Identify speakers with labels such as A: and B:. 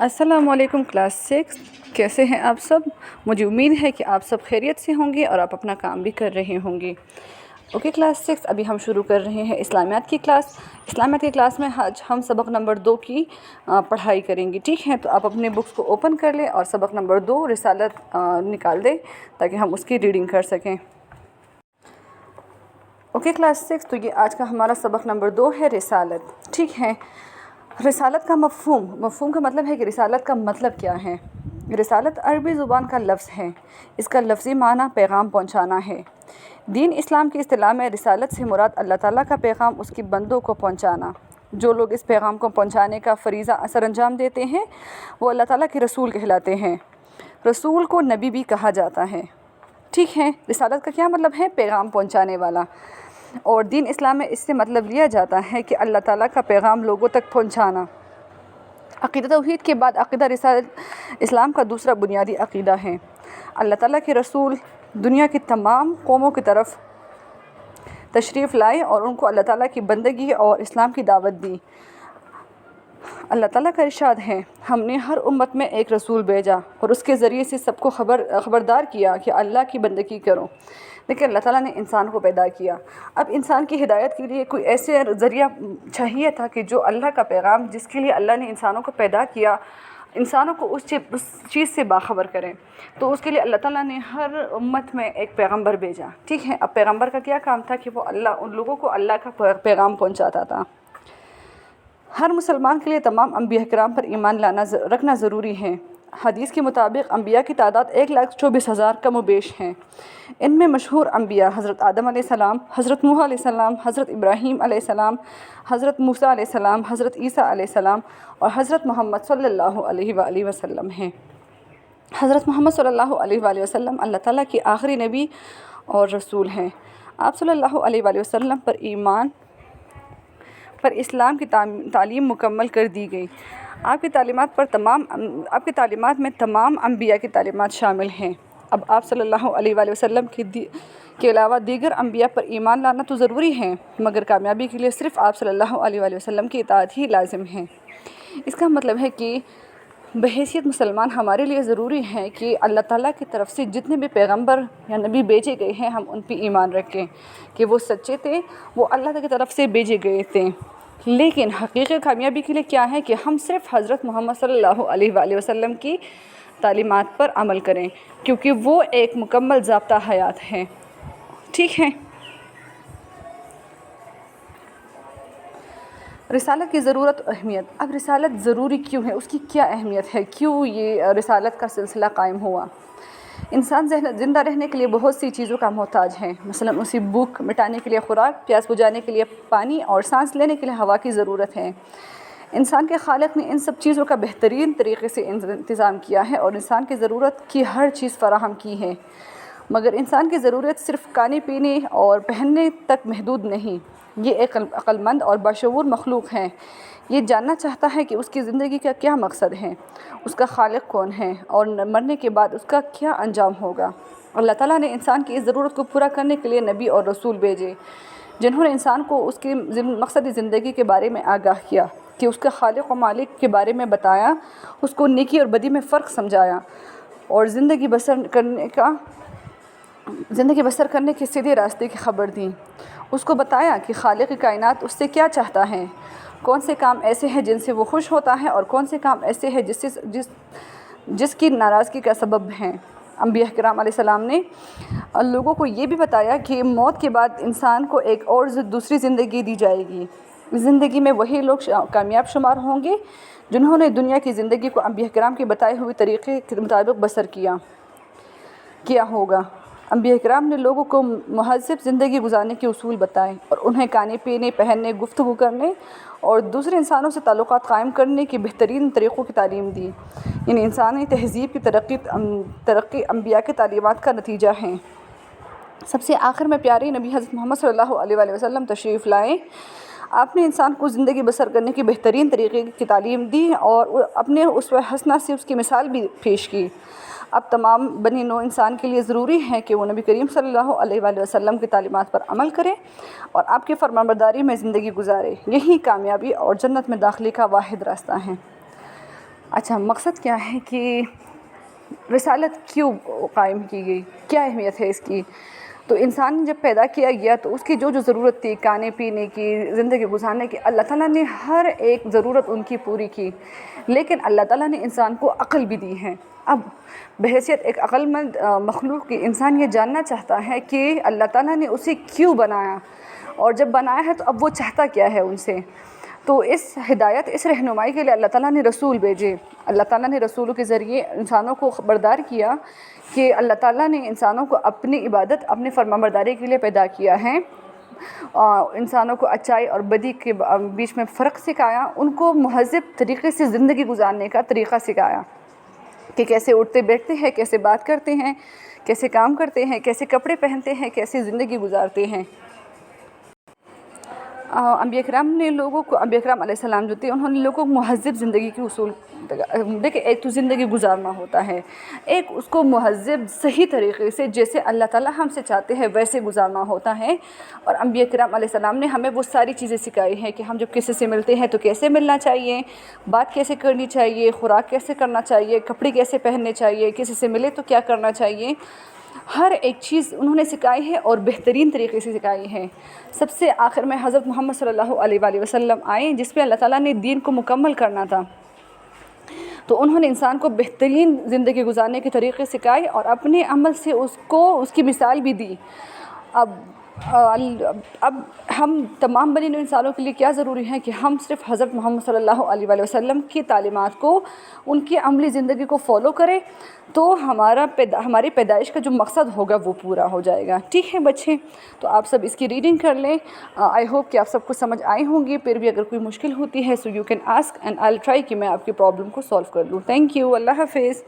A: السلام علیکم کلاس 6، کیسے ہیں آپ سب؟ مجھے امید ہے کہ آپ سب خیریت سے ہوں گے اور آپ اپنا کام بھی کر رہے ہوں گے۔ اوکے کلاس 6، ابھی ہم شروع کر رہے ہیں اسلامیات کی کلاس۔ اسلامیات کی کلاس میں آج ہم سبق نمبر 2 کی پڑھائی کریں گے، ٹھیک ہے؟ تو آپ اپنے بکس کو اوپن کر لیں اور سبق نمبر 2 رسالت نکال دیں تاکہ ہم اس کی ریڈنگ کر سکیں۔ اوکے کلاس 6، تو یہ آج کا ہمارا سبق نمبر 2 ہے رسالت، ٹھیک ہے؟ رسالت کا مفہوم کا مطلب ہے کہ رسالت کا مطلب کیا ہے؟ رسالت عربی زبان کا لفظ ہے، اس کا لفظی معنی پیغام پہنچانا ہے۔ دین اسلام کی اصطلاح میں رسالت سے مراد اللہ تعالیٰ کا پیغام اس کی بندوں کو پہنچانا۔ جو لوگ اس پیغام کو پہنچانے کا فریضہ سر انجام دیتے ہیں وہ اللہ تعالیٰ کے رسول کہلاتے ہیں۔ رسول کو نبی بھی کہا جاتا ہے، ٹھیک ہے؟ رسالت کا کیا مطلب ہے؟ پیغام پہنچانے والا۔ اور دین اسلام میں اس سے مطلب لیا جاتا ہے کہ اللہ تعالیٰ کا پیغام لوگوں تک پہنچانا۔ عقیدہ توحید کے بعد عقیدہ رسالت اسلام کا دوسرا بنیادی عقیدہ ہے۔ اللہ تعالیٰ کے رسول دنیا کی تمام قوموں کی طرف تشریف لائے اور ان کو اللہ تعالیٰ کی بندگی اور اسلام کی دعوت دی۔ اللہ تعالیٰ کا ارشاد ہے، ہم نے ہر امت میں ایک رسول بھیجا اور اس کے ذریعے سے سب کو خبردار کیا کہ اللہ کی بندگی کرو۔ لیکن اللہ تعالیٰ نے انسان کو پیدا کیا، اب انسان کی ہدایت کے لیے کوئی ایسے ذریعہ چاہیے تھا کہ جو اللہ کا پیغام، جس کے لیے اللہ نے انسانوں کو پیدا کیا، انسانوں کو اس چیز سے باخبر کریں۔ تو اس کے لیے اللہ تعالیٰ نے ہر امت میں ایک پیغمبر بھیجا، ٹھیک ہے؟ اب پیغمبر کا کیا کام تھا کہ وہ ان لوگوں کو اللہ کا پیغام پہنچاتا تھا۔ ہر مسلمان کے لیے تمام انبیاء کرام پر ایمان رکھنا ضروری ہے۔ حدیث کے مطابق انبیاء کی تعداد 1,24,000 کم و بیش ہیں۔ ان میں مشہور انبیاء حضرت آدم علیہ السلام، حضرت نوح علیہ السلام، حضرت ابراہیم علیہ السلام، حضرت موسیٰ علیہ السلام، حضرت عیسیٰ علیہ السلام اور حضرت محمد صلی اللہ علیہ وآلہ وسلم ہیں۔ حضرت محمد صلی اللہ علیہ وآلہ وسلم اللہ تعالیٰ کے آخری نبی اور رسول ہیں۔ آپ صلی اللہ علیہ وآلہ وسلم پر ایمان پر اسلام کی تعلیم مکمل کر دی گئی۔ آپ کی تعلیمات میں تمام انبیاء کی تعلیمات شامل ہیں۔ اب آپ صلی اللہ علیہ وآلہ وسلم کے علاوہ دیگر انبیاء پر ایمان لانا تو ضروری ہے، مگر کامیابی کے لیے صرف آپ صلی اللہ علیہ وآلہ وسلم کی اطاعت ہی لازم ہے۔ اس کا مطلب ہے کہ بحیثیت مسلمان ہمارے لیے ضروری ہے کہ اللہ تعالیٰ کی طرف سے جتنے بھی پیغمبر یا نبی بھیجے گئے ہیں ہم ان پہ ایمان رکھیں کہ وہ سچے تھے، وہ اللہ کی طرف سے بھیجے گئے تھے۔ لیکن حقیقی کامیابی کے لیے کیا ہے کہ ہم صرف حضرت محمد صلی اللہ علیہ وآلہ وسلم کی تعلیمات پر عمل کریں، کیونکہ وہ ایک مکمل ضابطہ حیات ہے، ٹھیک ہے؟ رسالت کی ضرورت و اہمیت۔ اب رسالت ضروری کیوں ہے؟ اس کی کیا اہمیت ہے؟ کیوں یہ رسالت کا سلسلہ قائم ہوا؟ انسان زندہ رہنے کے لیے بہت سی چیزوں کا محتاج ہے، مثلاً اسے بھوک مٹانے کے لیے خوراک، پیاس بجھانے کے لیے پانی اور سانس لینے کے لیے ہوا کی ضرورت ہے۔ انسان کے خالق نے ان سب چیزوں کا بہترین طریقے سے انتظام کیا ہے اور انسان کی ضرورت کی ہر چیز فراہم کی ہے، مگر انسان کی ضرورت صرف کھانے پینے اور پہننے تک محدود نہیں۔ یہ ایک عقل مند اور باشعور مخلوق ہے، یہ جاننا چاہتا ہے کہ اس کی زندگی کا کیا مقصد ہے، اس کا خالق کون ہے اور مرنے کے بعد اس کا کیا انجام ہوگا۔ اللہ تعالیٰ نے انسان کی اس ضرورت کو پورا کرنے کے لیے نبی اور رسول بھیجے، جنہوں نے انسان کو اس کے مقصد زندگی کے بارے میں آگاہ کیا، کہ اس کا خالق و مالک کے بارے میں بتایا، اس کو نیکی اور بدی میں فرق سمجھایا اور زندگی بسر کرنے کے سیدھے راستے کی خبر دی۔ اس کو بتایا کہ خالق کائنات اس سے کیا چاہتا ہے، کون سے کام ایسے ہیں جن سے وہ خوش ہوتا ہے اور کون سے کام ایسے ہیں جس کی ناراضگی کا سبب ہیں۔ انبیاء کرام علیہ السلام نے لوگوں کو یہ بھی بتایا کہ موت کے بعد انسان کو ایک اور دوسری زندگی دی جائے گی۔ اس زندگی میں وہی لوگ کامیاب شمار ہوں گے جنہوں نے دنیا کی زندگی کو انبیاء کرام کے بتائے ہوئے طریقے کے مطابق بسر کیا ہوگا۔ انبیاء کرام نے لوگوں کو مہذب زندگی گزارنے کے اصول بتائے اور انہیں کھانے پینے، پہننے، گفتگو کرنے اور دوسرے انسانوں سے تعلقات قائم کرنے کے بہترین طریقوں کی تعلیم دی۔ یعنی انسانی تہذیب کی ترقی انبیاء کی تعلیمات کا نتیجہ ہے۔ سب سے آخر میں پیارے نبی حضرت محمد صلی اللہ علیہ وآلہ وسلم تشریف لائے۔ آپ نے انسان کو زندگی بسر کرنے کی بہترین طریقے کی تعلیم دی اور اپنے اسوہ حسنہ سے اس کی مثال بھی پیش کی۔ اب تمام بنی نوع انسان کے لیے ضروری ہے کہ وہ نبی کریم صلی اللہ علیہ وآلہ وسلم کی تعلیمات پر عمل کرے اور آپ کی فرمانبرداری میں زندگی گزارے۔ یہی کامیابی اور جنت میں داخلے کا واحد راستہ ہے۔ اچھا، مقصد کیا ہے کہ رسالت کیوں قائم کی گئی، کیا اہمیت ہے اس کی؟ تو انسان جب پیدا کیا گیا تو اس کی جو ضرورت تھی کھانے پینے کی، زندگی گزارنے کی، اللہ تعالیٰ نے ہر ایک ضرورت ان کی پوری کی، لیکن اللہ تعالیٰ نے انسان کو عقل بھی دی ہے۔ اب بحیثیت ایک عقل مند مخلوق کی انسان یہ جاننا چاہتا ہے کہ اللہ تعالیٰ نے اسے کیوں بنایا، اور جب بنایا ہے تو اب وہ چاہتا کیا ہے ان سے۔ تو اس ہدایت، اس رہنمائی کے لیے اللہ تعالیٰ نے رسول بھیجے۔ اللہ تعالیٰ نے رسولوں کے ذریعے انسانوں کو خبردار کیا کہ اللہ تعالیٰ نے انسانوں کو اپنی عبادت، اپنے فرمانبرداری کے لیے پیدا کیا ہے، انسانوں کو اچائی اور بدی کے بیچ میں فرق سکھایا، ان کو مہذب طریقے سے زندگی گزارنے کا طریقہ سکھایا کہ کیسے اٹھتے بیٹھتے ہیں، کیسے بات کرتے ہیں، کیسے کام کرتے ہیں، کیسے کپڑے پہنتے ہیں، کیسے زندگی گزارتے ہیں۔ انبیاء کرام نے لوگوں کو، انبیاء کرام علیہ السلام جو تھے، انہوں نے لوگوں کو مہذب زندگی کے اصول، دیکھیں ایک تو زندگی گزارنا ہوتا ہے، ایک اس کو مہذب صحیح طریقے سے جیسے اللہ تعالیٰ ہم سے چاہتے ہیں ویسے گزارنا ہوتا ہے۔ اور انبیاء کرام علیہ السلام نے ہمیں وہ ساری چیزیں سکھائی ہیں کہ ہم جب کسی سے ملتے ہیں تو کیسے ملنا چاہیے، بات کیسے کرنی چاہیے، خوراک کیسے کرنا چاہیے، کپڑے کیسے پہننے چاہیے، کسی سے ملے تو کیا کرنا چاہیے، ہر ایک چیز انہوں نے سکھائی ہے اور بہترین طریقے سے سکھائی ہے۔ سب سے آخر میں حضرت محمد صلی اللہ علیہ وآلہ وسلم آئے جس پہ اللہ تعالیٰ نے دین کو مکمل کرنا تھا، تو انہوں نے انسان کو بہترین زندگی گزارنے کے طریقے سکھائے اور اپنے عمل سے اس کی مثال بھی دی۔ اب ہم تمام بنی نوع انسانوں کے لیے کیا ضروری ہے کہ ہم صرف حضرت محمد صلی اللہ علیہ وآلہ وسلم کی تعلیمات کو، ان کی عملی زندگی کو فالو کریں، تو ہماری پیدائش کا جو مقصد ہوگا وہ پورا ہو جائے گا۔ ٹھیک ہے بچے، تو آپ سب اس کی ریڈنگ کر لیں۔ آئی ہوپ کہ آپ سب کو سمجھ آئی ہوں گی، پھر بھی اگر کوئی مشکل ہوتی ہے so you can ask and I will try کہ میں آپ کی پرابلم کو سالو کر لوں۔ تھینک یو، اللہ حافظ۔